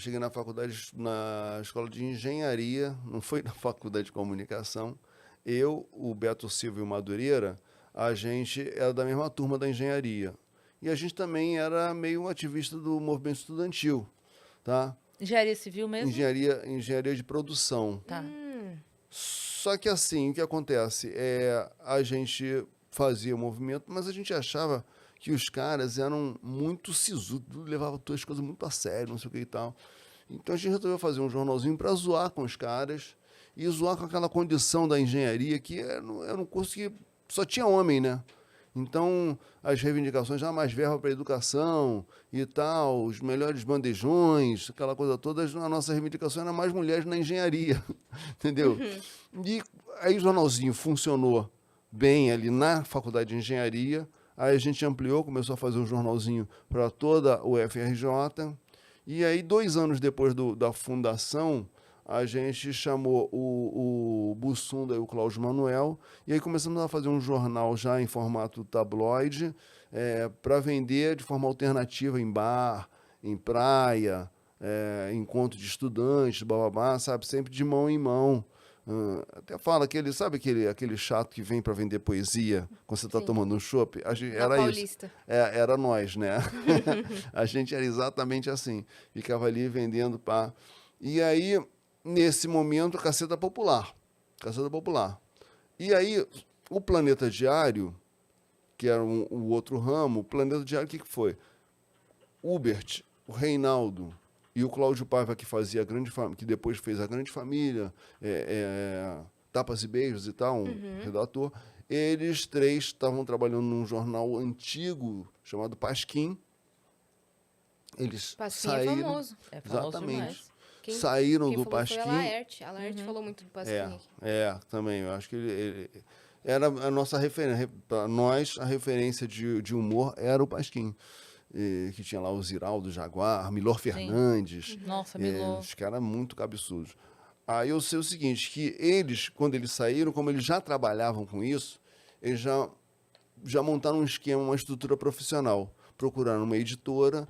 cheguei na faculdade, na escola de engenharia, não foi na faculdade de comunicação. Eu, o Beto Silva e o Madureira, a gente era da mesma turma da engenharia. E a gente também era meio um ativista do movimento estudantil, tá? Engenharia civil mesmo? Engenharia de produção. Tá. Só que assim, o que acontece? A gente fazia o movimento, mas a gente achava que os caras eram muito sisudos, levavam todas as coisas muito a sério, não sei o que e tal. Então a gente resolveu fazer um jornalzinho para zoar com os caras e zoar com aquela condição da engenharia que era um curso que só tinha homem, né? Então, as reivindicações, mais verba para educação e tal, os melhores bandejões, aquela coisa toda, a nossa reivindicação era mais mulheres na engenharia, entendeu? E aí o jornalzinho funcionou bem ali na faculdade de engenharia, aí a gente ampliou, começou a fazer um jornalzinho para toda o FRJ, e aí 2 anos depois da fundação, a gente chamou o Bussunda e o Cláudio Manuel, e aí começamos a fazer um jornal já em formato tabloide, para vender de forma alternativa em bar, em praia, encontro de estudantes, bababá, sabe? Sempre de mão em mão. Até fala sabe aquele chato que vem para vender poesia quando você está Sim. tomando um chopp? Da Era isso. Paulista. Era nós, né? A gente era exatamente assim. Ficava ali vendendo pá. E aí, nesse momento, Caceta Popular. Caceta Popular. E aí, o Planeta Diário, que era o outro ramo, o Planeta Diário, o que foi? Hubert, o Reinaldo e o Cláudio Paiva, que fazia a Grande Família, que depois fez a Grande Família, Tapas e Beijos e tal, um redator, eles três estavam trabalhando num jornal antigo chamado Pasquim. Eles Pasquim saíram. é famoso. É famoso Exatamente. demais. Saíram quem do falou foi a Pasquim. Laerte. A Laerte falou muito do Pasquim aqui. Também. Eu acho que ele era a nossa referência. Para nós, a referência de humor era o Pasquim. Que tinha lá o Ziraldo Jaguar, Milor Fernandes. Nossa, Milor. Os caras muito cabeçudos. Aí eu sei o seguinte, que eles, quando eles saíram, como eles já trabalhavam com isso, eles já montaram um esquema, uma estrutura profissional. Procuraram uma editora,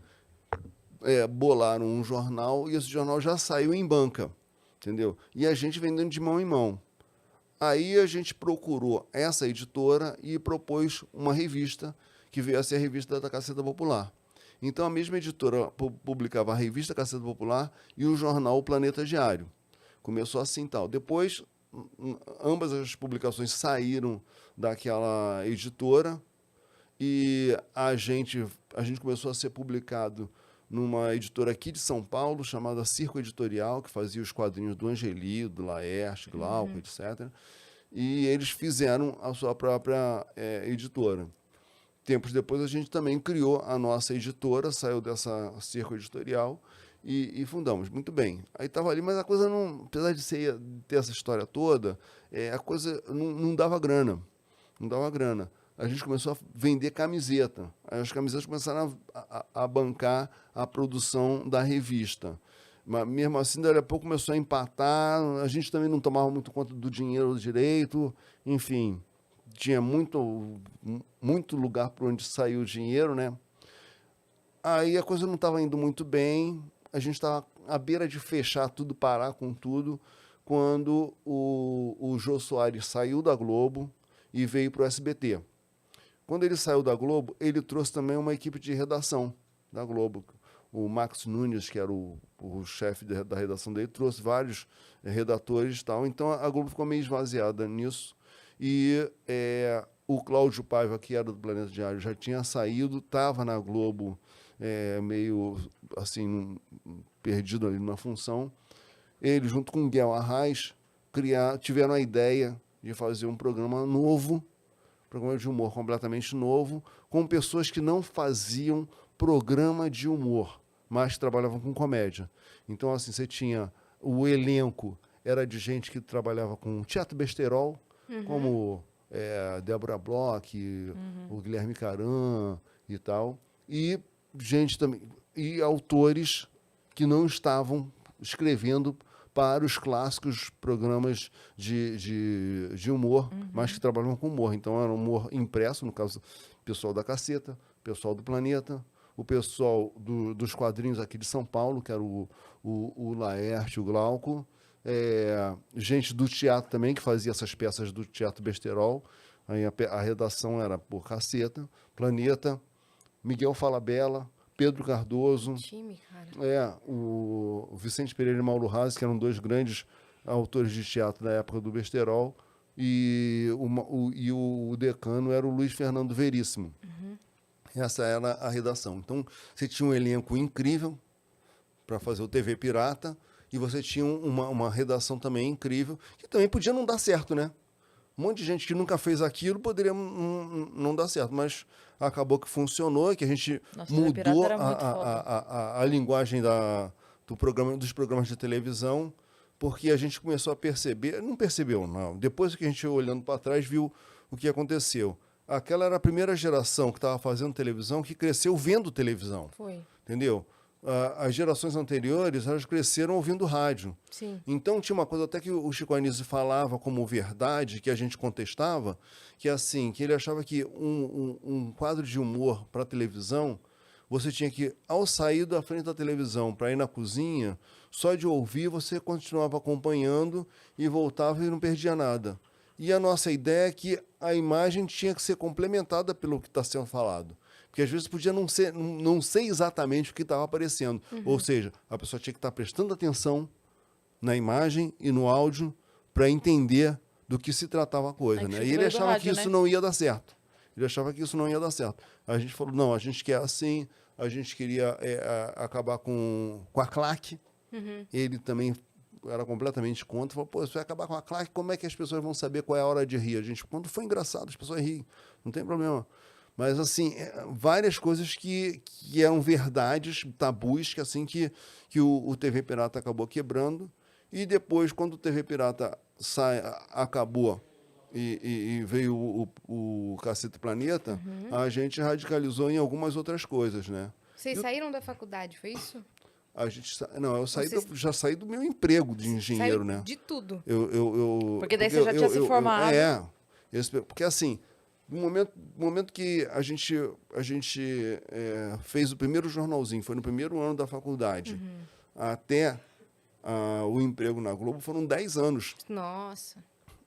bolaram um jornal, e esse jornal já saiu em banca, entendeu? E a gente vendendo de mão em mão. Aí a gente procurou essa editora e propôs uma revista, que veio a ser a revista da Caceta Popular. Então, a mesma editora publicava a revista Caceta Popular e o jornal O Planeta Diário. Começou assim tal. Depois, ambas as publicações saíram daquela editora e a gente começou a ser publicado numa editora aqui de São Paulo, chamada Circo Editorial, que fazia os quadrinhos do Angeli, do Laerte, Glauco, etc. E eles fizeram a sua própria editora. Tempos depois, a gente também criou a nossa editora, saiu dessa Circo Editorial e fundamos. Muito bem. Aí estava ali, mas a coisa não... Apesar de ter essa história toda, a coisa não dava grana. Não dava grana. A gente começou a vender camiseta. Aí as camisetas começaram a bancar a produção da revista. Mas mesmo assim, daí a pouco começou a empatar, a gente também não tomava muito conta do dinheiro direito, enfim, tinha muito lugar para onde sair o dinheiro, né? Aí a coisa não estava indo muito bem, a gente estava à beira de fechar tudo, parar com tudo, quando o Jô Soares saiu da Globo e veio para o SBT. Quando ele saiu da Globo, ele trouxe também uma equipe de redação da Globo. O Max Nunes, que era o chefe da redação dele, trouxe vários redatores e tal. Então, a Globo ficou meio esvaziada nisso. E o Cláudio Paiva, que era do Planeta Diário, já tinha saído, estava na Globo meio assim, perdido ali numa função. Ele, junto com o Guel Arraes, tiveram a ideia de fazer um programa novo, programa de humor completamente novo, com pessoas que não faziam programa de humor, mas trabalhavam com comédia. Então, assim, você tinha o elenco, era de gente que trabalhava com teatro besterol, como Débora Bloch, o Guilherme Caran e tal, e gente também, e autores que não estavam escrevendo para os clássicos programas de humor, mas que trabalhavam com humor. Então, era um humor impresso, no caso, pessoal da Caceta, pessoal do Planeta, o pessoal dos quadrinhos aqui de São Paulo, que era o Laerte, o Glauco, gente do teatro também, que fazia essas peças do Teatro Besterol. Aí a redação era por Caceta, Planeta, Miguel Falabella, Pedro Cardoso, Time, cara. o Vicente Pereira e Mauro Razzi, que eram 2 grandes autores de teatro da época do Besterol, e o decano era o Luiz Fernando Veríssimo. Essa era a redação. Então, você tinha um elenco incrível para fazer o TV Pirata, e você tinha uma redação também incrível, que também podia não dar certo, né? Um monte de gente que nunca fez aquilo poderia não dar certo, mas acabou que funcionou, que a gente mudou a linguagem dos programas de televisão, porque a gente começou a perceber, não percebeu, não. Depois que a gente, olhando para trás, viu o que aconteceu. Aquela era a primeira geração que estava fazendo televisão, que cresceu vendo televisão. Foi. Entendeu? As gerações anteriores, elas cresceram ouvindo rádio. Sim. Então, tinha uma coisa até que o Chico Anísio falava como verdade, que a gente contestava, que assim, que ele achava que um quadro de humor para televisão, você tinha que, ao sair da frente da televisão para ir na cozinha, só de ouvir você continuava acompanhando e voltava e não perdia nada. E a nossa ideia é que a imagem tinha que ser complementada pelo que está sendo falado. Porque às vezes podia não ser exatamente o que estava aparecendo. Ou seja, a pessoa tinha que estar prestando atenção na imagem e no áudio para entender do que se tratava a coisa. Né? E ele achava que isso não ia dar certo. A gente falou, não, a gente quer assim, a gente queria acabar com a claque. Ele também era completamente contra. Falou, pô, se vai acabar com a claque, como é que as pessoas vão saber qual é a hora de rir? A gente, quando foi engraçado, as pessoas riem, não tem problema. Mas, assim, várias coisas que eram verdades, tabus, que assim que o TV Pirata acabou quebrando. E depois, quando o TV Pirata acabou e veio o Cacete Planeta, a gente radicalizou em algumas outras coisas, né? Vocês saíram da faculdade, foi isso? Já saí do meu emprego de engenheiro, né? De tudo. Porque daí você já tinha se formado. Porque assim, no momento que a gente fez o primeiro jornalzinho, foi no primeiro ano da faculdade, até o emprego na Globo, foram 10 anos. Nossa.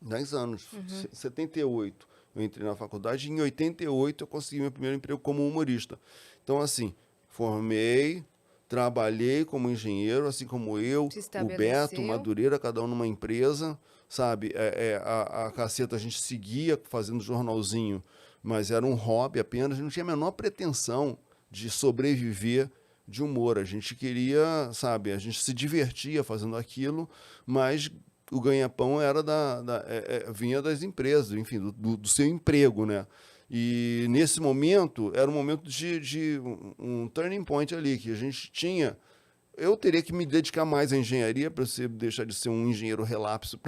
10 anos. 78 eu entrei na faculdade, e em 88 eu consegui meu primeiro emprego como humorista. Então, assim, formei, trabalhei como engenheiro, assim como eu, o Beto, o Madureira, cada um numa empresa, sabe? A Caceta a gente seguia fazendo jornalzinho, mas era um hobby apenas, a gente não tinha a menor pretensão de sobreviver de humor. A gente queria, sabe, a gente se divertia fazendo aquilo, mas o ganha-pão era vinha das empresas, enfim, do seu emprego, né? E nesse momento, era um momento de um turning point ali, que a gente tinha... Eu teria que me dedicar mais à engenharia para você deixar de ser um engenheiro relapso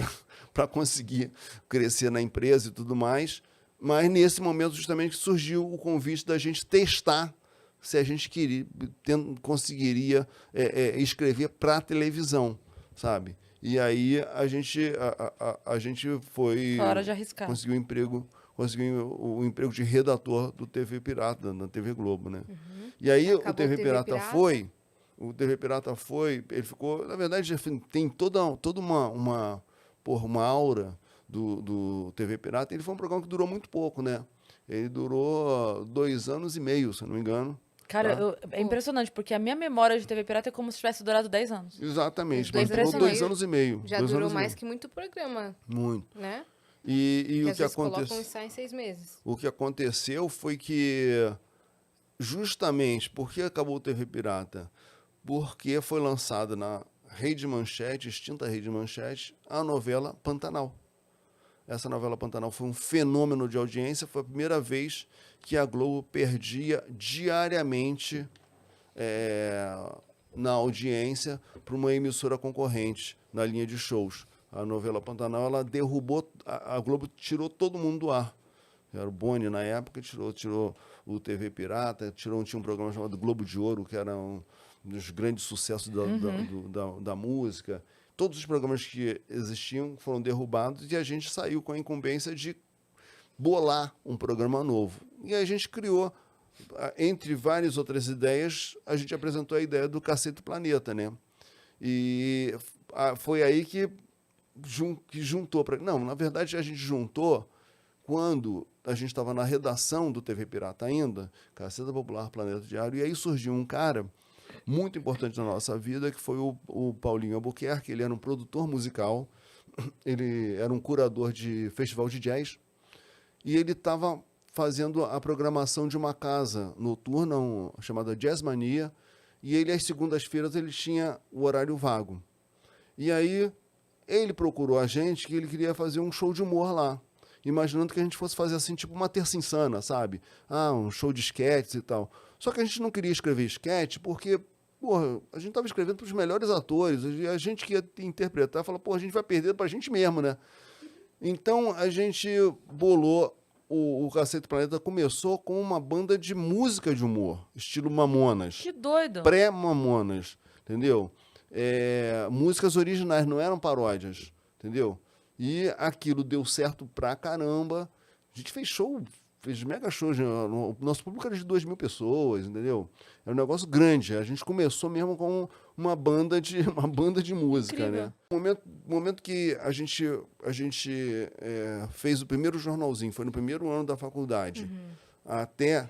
para conseguir crescer na empresa e tudo mais. Mas nesse momento, justamente, surgiu o convite da gente testar se a gente conseguiria escrever para a televisão, sabe? E aí a gente foi... A hora de arriscar. Conseguiu o emprego de redator do TV Pirata, na TV Globo, né? E aí o TV Pirata foi, ele ficou, na verdade, tem toda uma aura do TV Pirata. Ele foi um programa que durou muito pouco, né? Ele durou 2 anos e meio, se eu não me engano. Cara, é impressionante, porque a minha memória de TV Pirata é como se tivesse durado 10 anos. Exatamente, mas durou 2 anos e meio. Já durou mais que muito programa. Muito. Né? E o que aconteceu? Colocam e saem 6 meses. O que aconteceu foi que, justamente, por que acabou o TV Pirata? Porque foi lançada na Rede Manchete, extinta Rede Manchete, a novela Pantanal. Essa novela Pantanal foi um fenômeno de audiência, foi a primeira vez que a Globo perdia diariamente na audiência para uma emissora concorrente na linha de shows. A novela Pantanal, ela derrubou, a Globo tirou todo mundo do ar. Era o Boni na época, tirou o TV Pirata, tinha um programa chamado Globo de Ouro, que era um dos grandes sucessos da música. Todos os programas que existiam foram derrubados e a gente saiu com a incumbência de bolar um programa novo. E aí a gente criou Entre várias outras ideias, a gente apresentou a ideia do Cacete Planeta, né? E foi aí que juntou. Não, na verdade, a gente juntou quando a gente estava na redação do TV Pirata ainda, Caceta Popular, Planeta Diário, e aí surgiu um cara muito importante na nossa vida, que foi o Paulinho Albuquerque. Ele era um produtor musical, ele era um curador de festival de jazz, e ele estava fazendo a programação de uma casa noturna chamada Jazz Mania, e ele, às segundas-feiras, ele tinha o horário vago. E aí, ele procurou a gente, que ele queria fazer um show de humor lá, imaginando que a gente fosse fazer assim, tipo uma terça insana, sabe? Um show de esquetes e tal. Só que a gente não queria escrever esquete porque, porra, a gente estava escrevendo para os melhores atores, e a gente que ia interpretar, falou, pô, a gente vai perder para a gente mesmo, né? Então, a gente bolou o Cacete Planeta. Começou com uma banda de música de humor, estilo Mamonas. Que doido. Pré-Mamonas, entendeu? Músicas originais, não eram paródias, entendeu? E aquilo deu certo pra caramba. A gente fez show, fez mega shows. O nosso público era de 2.000 pessoas, entendeu? Era um negócio grande. A gente começou mesmo com uma banda de música, Incrível. né? No momento que a gente fez o primeiro jornalzinho, foi no primeiro ano da faculdade, até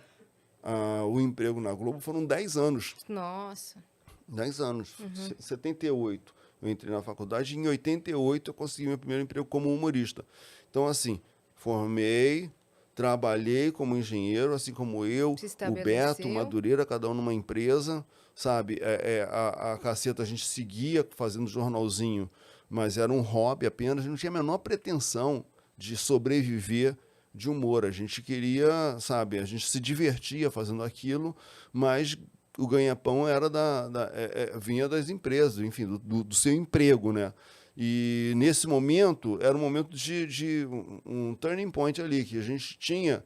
o emprego na Globo, foram 10 anos. Nossa. 10 anos. 78 eu entrei na faculdade, e em 88 eu consegui meu primeiro emprego como humorista. Então, assim, formei, trabalhei como engenheiro, assim como eu, Se o estabeleceu. Beto, o Madureira, cada um numa empresa, sabe? A Caceta a gente seguia fazendo jornalzinho, mas era um hobby apenas, a gente não tinha a menor pretensão de sobreviver de humor. A gente queria, sabe, a gente se divertia fazendo aquilo, mas o ganha-pão era vinha das empresas, enfim, do seu emprego, né? E nesse momento, era um momento de um turning point ali, que a gente tinha.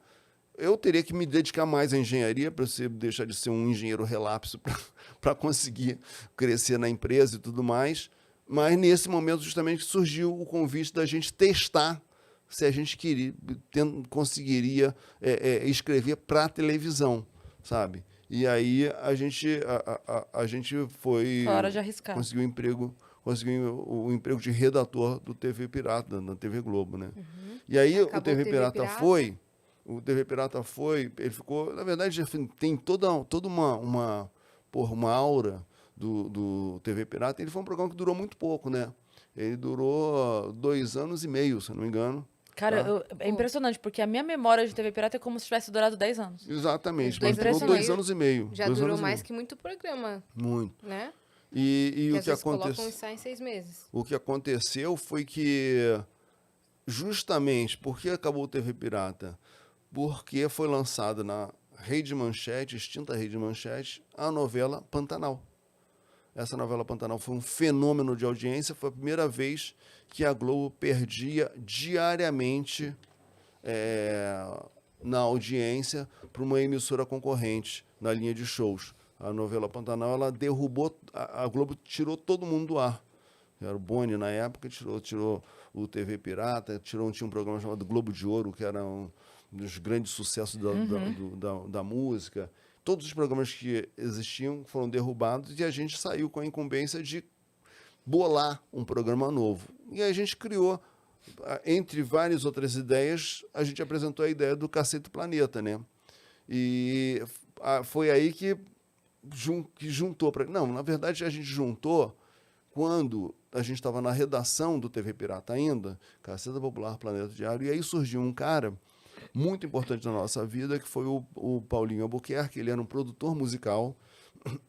Eu teria que me dedicar mais à engenharia para você deixar de ser um engenheiro relapso para conseguir crescer na empresa e tudo mais. Mas nesse momento, justamente, surgiu o convite da gente testar se a gente conseguiria escrever para a televisão, sabe? E aí a gente foi Hora de arriscar. conseguiu o emprego de redator do TV Pirata, na TV Globo, né? E aí Acabou o TV o TV Pirata Pirata? foi, ele ficou, na verdade, tem toda uma aura do TV Pirata. Ele foi um programa que durou muito pouco, né? Ele durou 2 anos e meio, se eu não me engano. Cara, Tá. é impressionante, porque a minha memória de TV Pirata é como se tivesse durado 10 anos. Exatamente, Dois mas durou anos e 2 anos e meio. Já 2 durou anos e mais meio. que muito programa, Muito. né? E Que o às que vezes colocam e aconteceu? sai em 6 meses. O que aconteceu foi que, justamente porque acabou o TV Pirata, porque foi lançada na Rede Manchete, extinta Rede Manchete, a novela Pantanal. Essa novela Pantanal foi um fenômeno de audiência, foi a primeira vez que a Globo perdia diariamente na audiência para uma emissora concorrente na linha de shows. A novela Pantanal, ela derrubou, a Globo tirou todo mundo do ar. Era o Boni na época, tirou o TV Pirata, tinha um programa chamado Globo de Ouro, que era um dos grandes sucessos da música. Todos os programas que existiam foram derrubados e a gente saiu com a incumbência de bolar um programa novo. E a gente criou, entre várias outras ideias, a gente apresentou a ideia do Cacete Planeta, né? E foi aí que juntou. Não, na verdade, a gente juntou quando a gente estava na redação do TV Pirata ainda, Caceta Popular, Planeta Diário, e aí surgiu um cara muito importante na nossa vida, que foi o Paulinho Albuquerque. Ele era um produtor musical,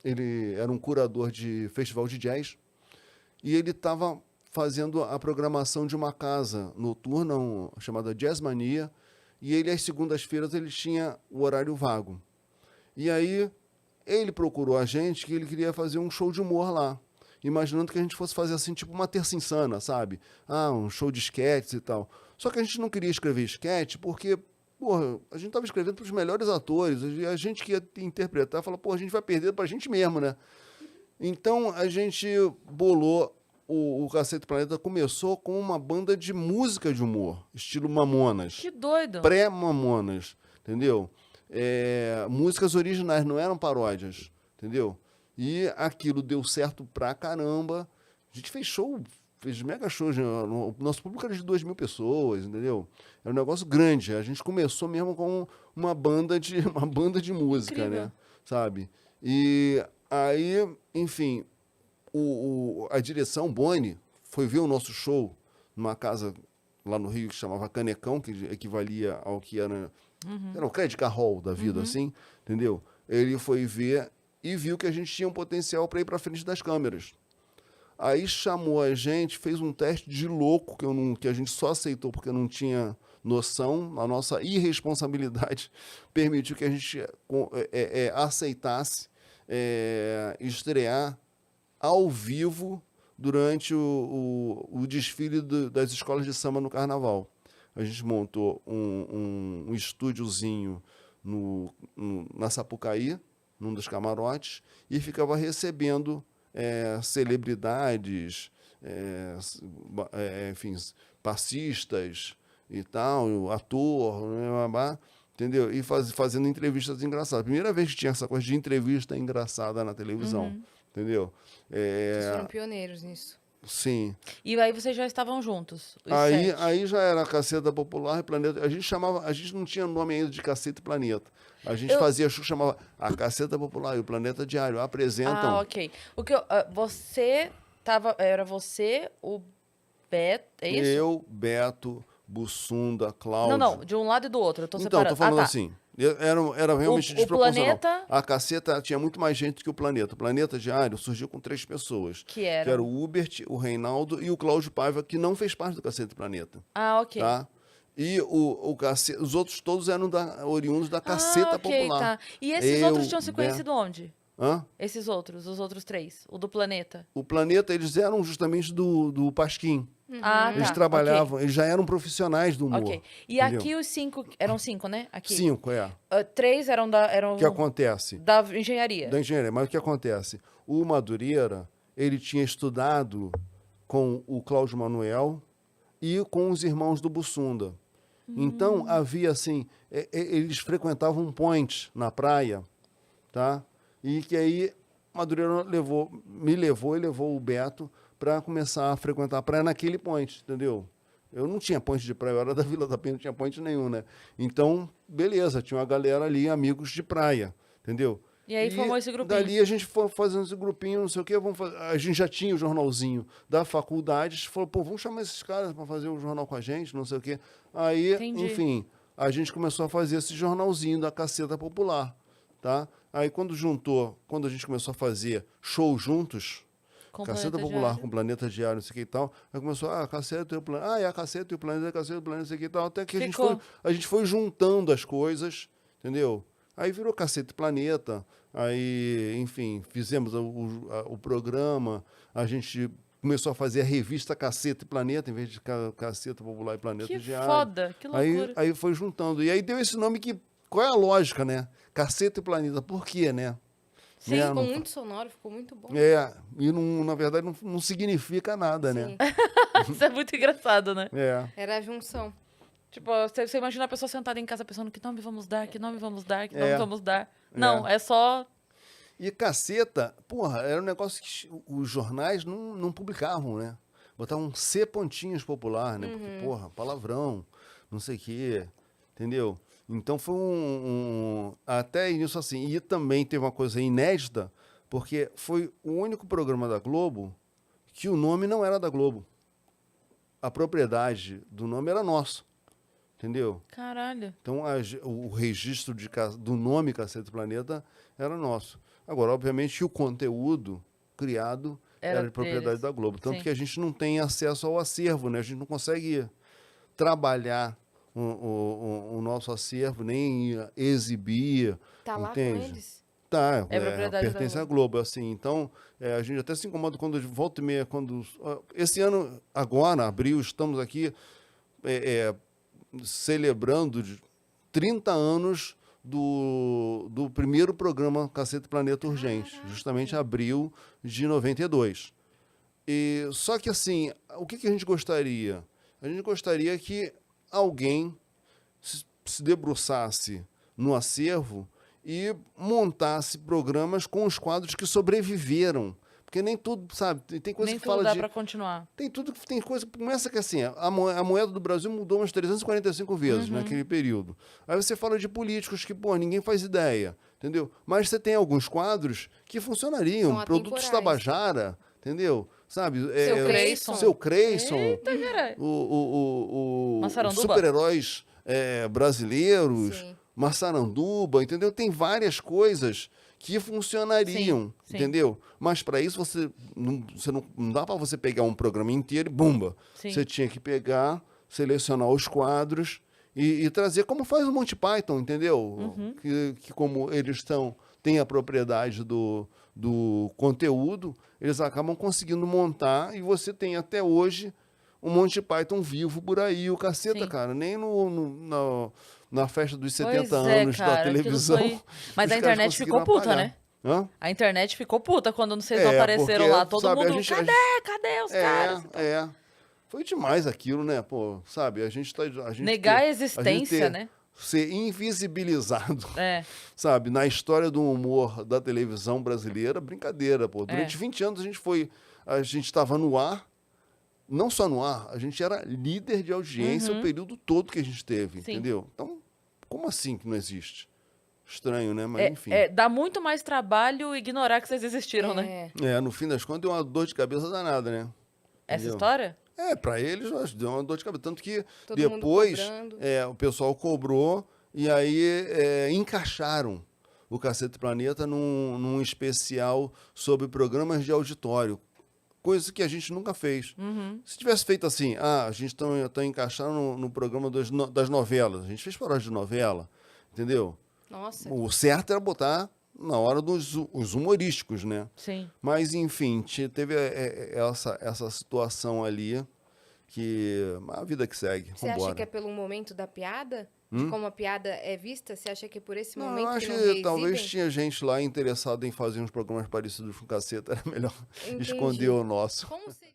ele era um curador de festival de jazz, e ele estava fazendo a programação de uma casa noturna chamada Jazz Mania, e ele, às segundas-feiras, ele tinha o horário vago. E aí ele procurou a gente, que ele queria fazer um show de humor lá, imaginando que a gente fosse fazer assim, tipo uma terça insana, sabe? Um show de esquetes e tal. Só que a gente não queria escrever esquete porque, porra, a gente estava escrevendo para os melhores atores, e a gente que ia interpretar, falou, pô, a gente vai perder para a gente mesmo, né? Então a gente bolou o Cacete Planeta. Começou com uma banda de música de humor, estilo Mamonas. Que doido. Pré-Mamonas, entendeu? músicas originais, não eram paródias, entendeu? E aquilo deu certo pra caramba. A gente fez show, fez mega shows. O nosso público era de 2.000 pessoas, entendeu? Era um negócio grande. A gente começou mesmo com uma banda de música, Incrível. né? Sabe? E aí, enfim, a direção Boni foi ver o nosso show numa casa lá no Rio que chamava Canecão, que equivalia ao que era o Credit Card Hall da vida, assim, entendeu? Ele foi ver e viu que a gente tinha um potencial para ir para frente das câmeras. Aí chamou a gente, fez um teste de louco que a gente só aceitou porque não tinha noção. A nossa irresponsabilidade permitiu que a gente aceitasse estrear ao vivo durante o desfile das escolas de samba no Carnaval. A gente montou um estúdiozinho na Sapucaí, num dos camarotes, e ficava recebendo celebridades, enfim, passistas e tal, ator, né, entendeu? E fazendo entrevistas engraçadas. Primeira vez que tinha essa coisa de entrevista engraçada na televisão, entendeu? Vocês foram pioneiros nisso. Sim. E aí vocês já estavam juntos, os 7. Aí já era Caceta Popular e Planeta. A gente não tinha nome ainda de Caceta e Planeta. A gente fazia show que chamava a Caceta Popular e o Planeta Diário. Apresentam. Ah, ok. Era você, o Beto, é isso? Eu, Beto, Bussunda, Cláudio. Não, de um lado e do outro, eu tô Então, separando. tô falando tá. assim. Era realmente O desproporcional. Planeta- A Caceta tinha muito mais gente que o Planeta. O Planeta Diário surgiu com 3 pessoas. Que eram? Que era o Hubert, o Reinaldo e o Cláudio Paiva, que não fez parte do Caceta e Planeta. Ah, ok. Tá? E os outros todos eram oriundos da Caceta ok, Popular. tá. E esses Eu, outros tinham se Beto- conhecido onde? Hã? Esses outros, os outros 3, o do Planeta. O Planeta, eles eram justamente do Pasquim. Ah, Eles tá. trabalhavam, eles já eram profissionais do humor. Ok. E entendeu? aqui os 5, eram 5, né? Aqui. 5, 3 eram O que acontece? da engenharia. Da engenharia. Mas o que acontece? O Madureira, ele tinha estudado com o Cláudio Manuel e com os irmãos do Bussunda. Então, havia assim, eles frequentavam um point na praia, tá? E que aí Madureira me levou e levou o Beto para começar a frequentar a praia naquele point, entendeu? Eu não tinha point de praia, eu era da Vila da Penha, não tinha point nenhum, né? Então, beleza, tinha uma galera ali, amigos de praia, entendeu? E aí formou esse grupinho. Dali a gente foi fazendo esse grupinho, não sei o quê, a gente já tinha o jornalzinho da faculdade, a gente falou, pô, vamos chamar esses caras para fazer um jornal com a gente, não sei o quê. Aí, Entendi. enfim, a gente começou a fazer esse jornalzinho da Caceta Popular, tá? Aí quando a gente começou a fazer show juntos, Com Caceta Planeta Popular Diário. com Planeta Diário, não sei o que e tal. Aí começou, a Caceta e o Planeta. É a Caceta e o Planeta, a Caceta e o Planeta, não sei o que e tal. Até que Ficou. a gente foi juntando as coisas, entendeu? Aí virou Caceta e Planeta. Aí, enfim, fizemos o programa. A gente começou a fazer a revista Caceta e Planeta, em vez de Caceta Popular e Planeta Que Diário. foda, que loucura. Aí foi juntando. E aí deu esse nome que... Qual é a lógica, né? Caceta e Planeta. Por quê, né? Sim, Né? ficou Não- muito sonoro, ficou muito bom. E não, na verdade não significa nada, né? Sim, Isso é muito engraçado, né? É. era a junção. Tipo, você imagina a pessoa sentada em casa pensando que nome vamos dar, que nome vamos dar, que nome É. vamos dar. Não, é só... E Caceta, porra, era um negócio que os jornais não publicavam, né? Botavam C pontinhos popular, né? Porque, porra, palavrão, não sei o quê, entendeu? Então foi até isso assim. E também teve uma coisa inédita, porque foi o único programa da Globo que o nome não era da Globo. A propriedade do nome era nosso, entendeu? Caralho. Então, o registro do nome Cacete Planeta era nosso. Agora, obviamente, o conteúdo criado Era era de propriedade deles. da Globo. Tanto Sim. que a gente não tem acesso ao acervo, né? A gente não consegue trabalhar o nosso acervo, nem exibir, Tá lá entende? com eles? Tá, É propriedade da pertence à Globo, assim. Então, a gente até se incomoda quando volta e meia, esse ano, agora, abril, estamos aqui celebrando 30 anos do primeiro programa Cacete Planeta Urgente, justamente abril de 92. Só que, assim, o que a gente gostaria? A gente gostaria que alguém se debruçasse no acervo e montasse programas com os quadros que sobreviveram. Porque nem tudo, sabe, tem coisa Nem que tudo fala dá de... pra continuar. Tem tudo, tem coisa... Começa que assim, a moeda do Brasil mudou umas 345 vezes naquele período. Aí você fala de políticos que, pô, ninguém faz ideia, entendeu? Mas você tem alguns quadros que funcionariam. São Produtos atemporais. Tabajara, entendeu? Sabe? Seu Creyson. Seu Creyson. Eita, caralho. Os Massaranduba. super-heróis brasileiros, Sim. Massaranduba, entendeu? Tem várias coisas que funcionariam, Sim, sim. entendeu? Mas para isso você não dá para você pegar um programa inteiro e bumba. Sim. Você tinha que pegar, selecionar os quadros e trazer como faz o Monty Python, entendeu? Uhum. Que como eles têm a propriedade do conteúdo, eles acabam conseguindo montar e você tem até hoje o Monty Python vivo por aí, o caceta, Sim. cara. Nem na festa dos 70 Pois é, anos cara, da aquilo televisão. foi- Mas os a caras internet ficou conseguiram puta, apagar. né? Hã? A internet ficou puta quando vocês não apareceram porque, lá. Todo sabe, mundo, cadê os caras? Foi demais aquilo, né? Pô, sabe, a gente Negar a ter- existência, ter- né? Ser invisibilizado, É. sabe, na história do humor da televisão brasileira, brincadeira, pô. Durante 20 anos a gente estava no ar, não só no ar, a gente era líder de audiência o período todo que a gente teve, Sim. entendeu? Então, como assim que não existe? Estranho, né? Mas enfim. Dá muito mais trabalho ignorar que vocês existiram, né? No fim das contas, deu uma dor de cabeça danada, né? Essa Entendeu? história? Pra eles deu uma dor de cabeça. Tanto que Todo mundo depois cobrando. o pessoal cobrou e aí encaixaram o Cacete Planeta num especial sobre programas de auditório. Coisa que a gente nunca fez. Se tivesse feito assim, a gente tá encaixando no programa das novelas. A gente fez paródia de novela, entendeu? Nossa. O certo era botar na hora os humorísticos, né? Sim. Mas, enfim, teve essa situação ali que a vida que segue. Você Vambora. acha que é pelo momento da piada? De como a piada é vista? Você acha que é por esse Não, eu momento acho que não que reexibem? talvez tinha gente lá interessada em fazer uns programas parecidos com o Caceta. Era melhor Entendi. esconder o nosso. Como seria?